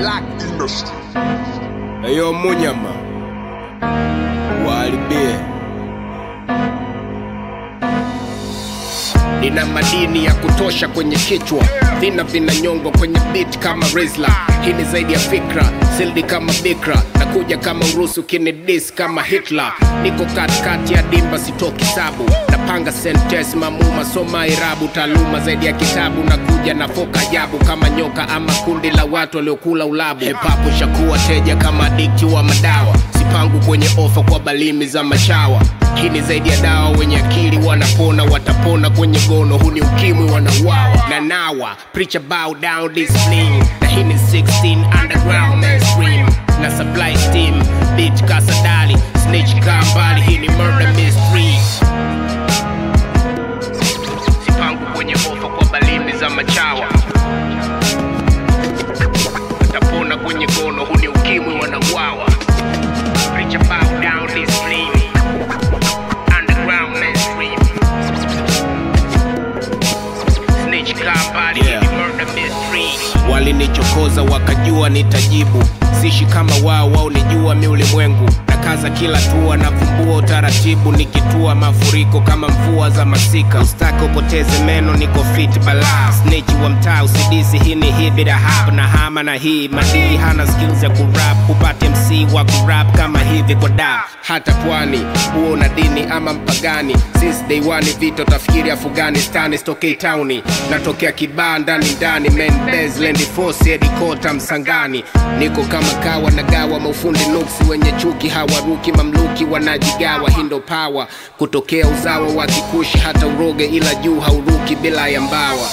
Black Industry. Ayo Munyama Walibie. Nina madini ya kutosha kwenye kichwa, vina nyongo kwenye beat kama Rizla. Hii ni zaidi ya fikra, sildi kama bikra, nakuja kama Urusi ukinidis kama Hitler. Niko katikati ya dimba sitoki sabu, napanga sentence mamuma soma irabu. Taaluma zaidi ya kitabu, nakuja na foka ajabu kama nyoka ama kundi la watu waliokula ulabu. Hip hop shakuwa teja kama adikti wa madawa, sipangu kwenye ofa kwa balimi za machawa. Hii ni zaidi ya dawa, wenye akili wanapona, watapona kwenye gono. Huu ni ukimwi wanauawa na nawa. Preacher bow down discipline. Na hii ni 16 underground mainstream. Na supply steam, bitch kasadali, snitch kambali. Hii ni murder mystery. Sipangu kwenye ofa kwa balimi za machawa, watapona kwenye gono. Huu ni ukimwi wanauawa. Preacher bow down discipline. Walinichokoza wakajua nitajibu, sishi kama wao nijua mi ulimwengu. Nakaza kila tua, navumbua utaratibu, nikitua mafuriko kama mvua za masika. Ustake upoteze meno, niko fit balance. Snitch wa mtaa usidisi, hii ni hibida hap. Na hama na hii madii, hana skills ya kurap. Upate MC wa kurap kama hivi kwa da. Hata pwani, huo na dini ama mpagani. Since day one vito tafikiri Afghanistan. Stokei towni, natokea kibaa ndani, main base, land force, headquarter Msangani. Niko kama kawa na gawa, maufundi nuksi wenye chuki hawaruki, mamluki wanajigawa. Hindo power, kutokea uzawa wa Kikushi hata uroge, ila juu hauruki bila ya mbawa.